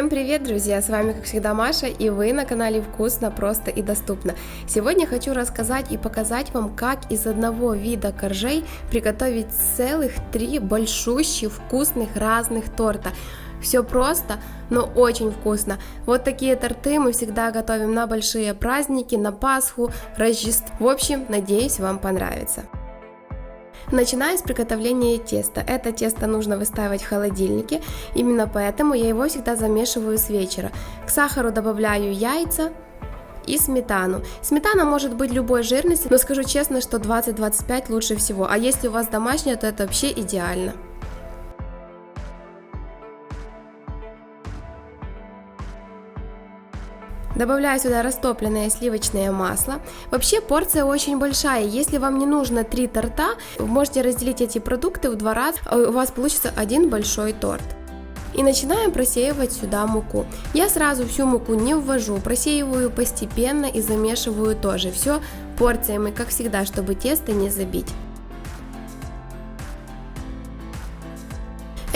Всем привет, друзья! С вами, как всегда, Маша, и вы на канале Вкусно, Просто и Доступно. Сегодня хочу рассказать и показать вам, как из одного вида коржей приготовить целых 3 большущих, вкусных, разных торта. Все просто, но очень вкусно. Вот такие торты мы всегда готовим на большие праздники, на Пасху, Рождество. В общем, надеюсь, вам понравится. Начинаю с приготовления теста. Это тесто нужно выставить в холодильнике, именно поэтому я его всегда замешиваю с вечера. К сахару добавляю яйца и сметану. Сметана может быть любой жирности, но скажу честно, что 20-25 лучше всего, а если у вас домашняя, то это вообще идеально. Добавляю сюда растопленное сливочное масло. Вообще порция очень большая, если вам не нужно 3 торта, вы можете разделить эти продукты в 2 раза, у вас получится один большой торт. И начинаем просеивать сюда муку. Я сразу всю муку не ввожу, просеиваю постепенно и замешиваю тоже. Все порциями, как всегда, чтобы тесто не забить.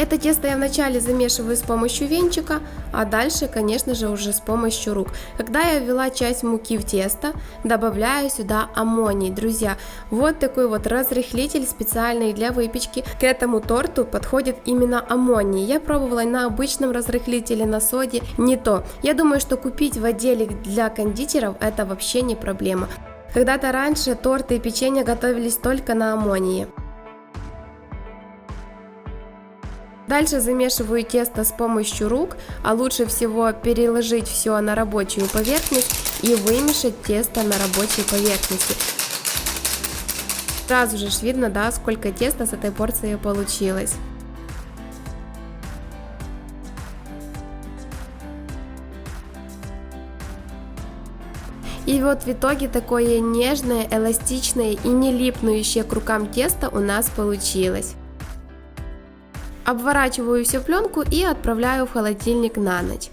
Это тесто я вначале замешиваю с помощью венчика, а дальше, конечно же, уже с помощью рук. Когда я ввела часть муки в тесто, добавляю сюда аммоний. Друзья, вот такой вот разрыхлитель специальный для выпечки. К этому торту подходит именно аммоний. Я пробовала на обычном разрыхлителе, на соде, не то. Я думаю, что купить в отделе для кондитеров это вообще не проблема. Когда-то раньше торты и печенье готовились только на аммонии. Дальше замешиваю тесто с помощью рук, а лучше всего переложить все на рабочую поверхность и вымешать тесто на рабочей поверхности. Сразу же видно, да, сколько теста с этой порции получилось. И вот в итоге такое нежное, эластичное и не липнущее к рукам тесто у нас получилось. Обворачиваю всю пленку и отправляю в холодильник на ночь.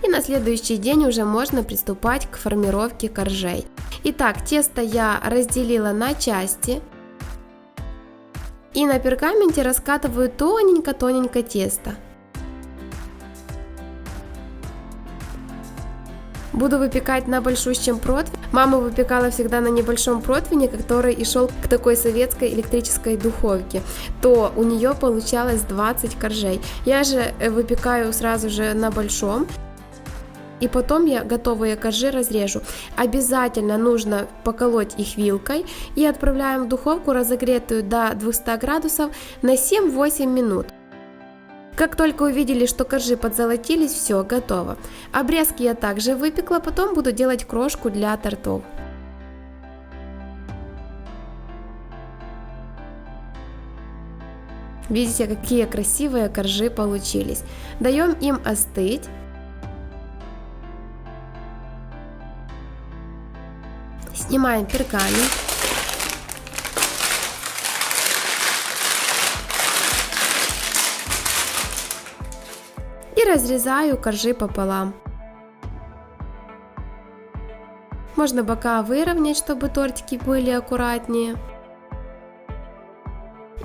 И на следующий день уже можно приступать к формировке коржей. Итак, тесто я разделила на части. И на пергаменте раскатываю тоненько-тоненько тесто. Буду выпекать на большущем противне. Мама выпекала всегда на небольшом противне, который и шел к такой советской электрической духовке. То у нее получалось 20 коржей. Я же выпекаю сразу же на большом. И потом я готовые коржи разрежу. Обязательно нужно поколоть их вилкой и отправляем в духовку, разогретую до 200 градусов, на 7-8 минут. Как только увидели, что коржи подзолотились, все, готово. Обрезки я также выпекла, потом буду делать крошку для тортов. Видите, какие красивые коржи получились. Даем им остыть. Снимаем пергамент. И разрезаю коржи пополам. Можно бока выровнять, чтобы тортики были аккуратнее.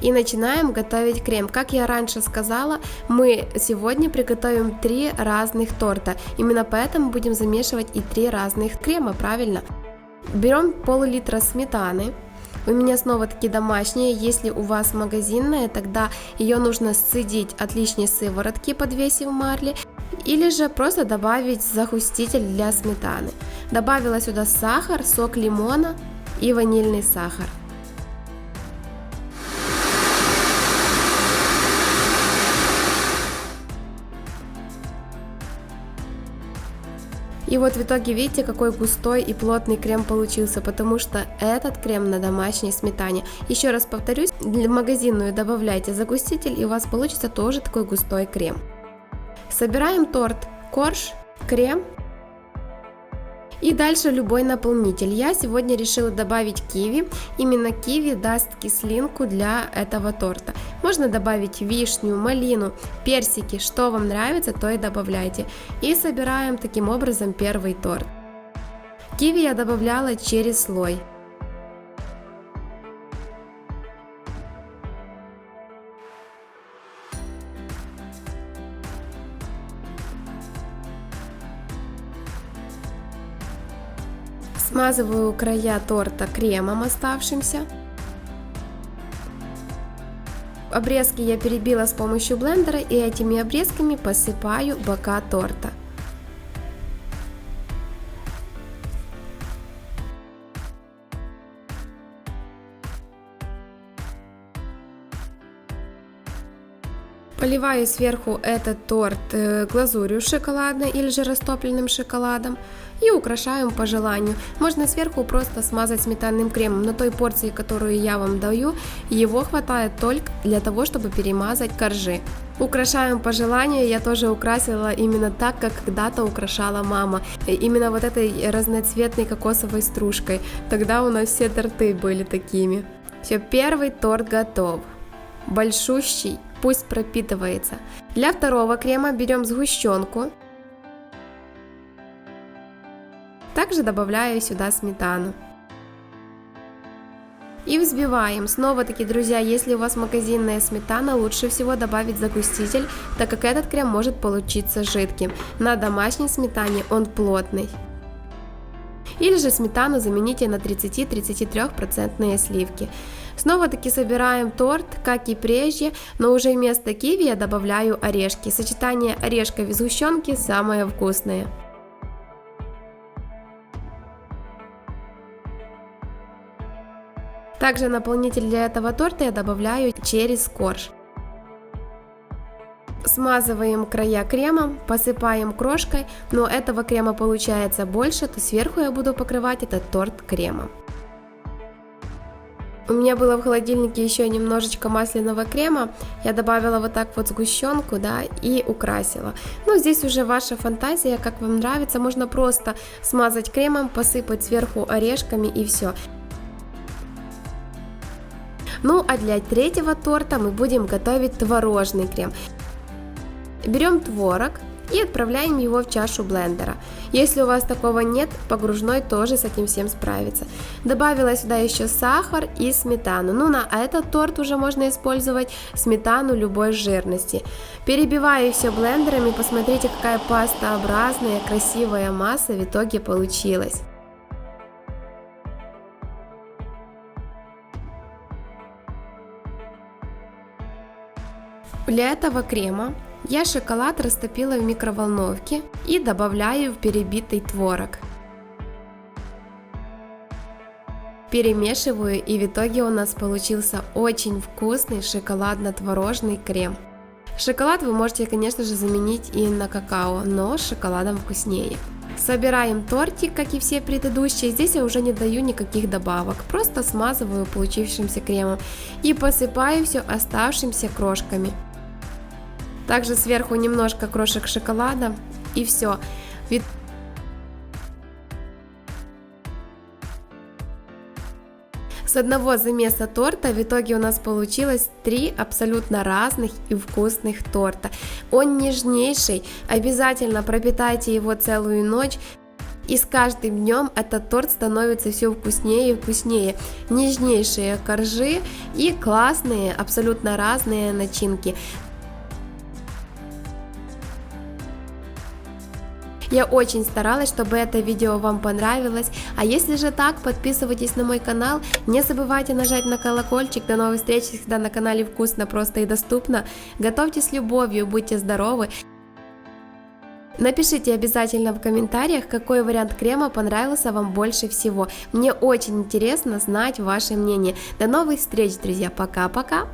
И начинаем готовить крем. Как я раньше сказала, мы сегодня приготовим 3 разных торта. Именно поэтому будем замешивать и 3 разных крема, правильно? Берем пол-литра сметаны. У меня снова-таки домашняя, если у вас магазинная, тогда ее нужно сцедить от лишней сыворотки, подвесив в марле, или же просто добавить загуститель для сметаны. Добавила сюда сахар, сок лимона и ванильный сахар. И вот в итоге видите, какой густой и плотный крем получился, потому что этот крем на домашней сметане. Еще раз повторюсь, для магазинную добавляйте загуститель, и у вас получится тоже такой густой крем. Собираем торт, корж, крем и дальше любой наполнитель. Я сегодня решила добавить киви, именно киви даст кислинку для этого торта. Можно добавить вишню, малину, персики, что вам нравится, то и добавляйте. И собираем таким образом первый торт. Киви я добавляла через слой. Смазываю края торта кремом оставшимся. Обрезки я перебила с помощью блендера, и этими обрезками посыпаю бока торта. Поливаю сверху этот торт глазурью шоколадной или же растопленным шоколадом и украшаем по желанию. Можно сверху просто смазать сметанным кремом, но той порции, которую я вам даю, его хватает только для того, чтобы перемазать коржи. Украшаем по желанию, я тоже украсила именно так, как когда-то украшала мама. Именно вот этой разноцветной кокосовой стружкой. Тогда у нас все торты были такими. Все, первый торт готов. Большущий, пусть пропитывается. Для второго крема берем сгущенку. Также добавляю сюда сметану. И взбиваем. Снова-таки, друзья, если у вас магазинная сметана, лучше всего добавить загуститель, так как этот крем может получиться жидким. На домашней сметане он плотный. Или же сметану замените на 30-33% сливки. Снова-таки собираем торт, как и прежде, но уже вместо киви я добавляю орешки. Сочетание орешков и сгущенки самое вкусное. Также наполнитель для этого торта я добавляю через корж. Смазываем края кремом, посыпаем крошкой, но этого крема получается больше, то сверху я буду покрывать этот торт кремом. У меня было в холодильнике еще немножечко масляного крема, я добавила вот так вот сгущенку, да, и украсила. Но здесь уже ваша фантазия, как вам нравится, можно просто смазать кремом, посыпать сверху орешками и все. Ну а для третьего торта мы будем готовить творожный крем. Берем творог и отправляем его в чашу блендера. Если у вас такого нет, погружной тоже с этим всем справится. Добавила сюда еще сахар и сметану. Ну на этот торт уже можно использовать сметану любой жирности. Перебиваю все блендером и посмотрите, какая пастообразная красивая масса в итоге получилась. Для этого крема я шоколад растопила в микроволновке и добавляю в перебитый творог. Перемешиваю, и в итоге у нас получился очень вкусный шоколадно-творожный крем. Шоколад вы можете, конечно же, заменить и на какао, но с шоколадом вкуснее. Собираем тортик, как и все предыдущие. Здесь я уже не даю никаких добавок, просто смазываю получившимся кремом и посыпаю все оставшимися крошками. Также сверху немножко крошек шоколада и все. С одного замеса торта в итоге у нас получилось 3 абсолютно разных и вкусных торта. Он нежнейший, обязательно пропитайте его целую ночь. И с каждым днем этот торт становится все вкуснее и вкуснее. Нежнейшие коржи и классные, абсолютно разные начинки. Я очень старалась, чтобы это видео вам понравилось. А если же так, подписывайтесь на мой канал. Не забывайте нажать на колокольчик. До новых встреч всегда на канале Вкусно, просто и доступно. Готовьте с любовью, будьте здоровы. Напишите обязательно в комментариях, какой вариант крема понравился вам больше всего. Мне очень интересно знать ваше мнение. До новых встреч, друзья. Пока-пока.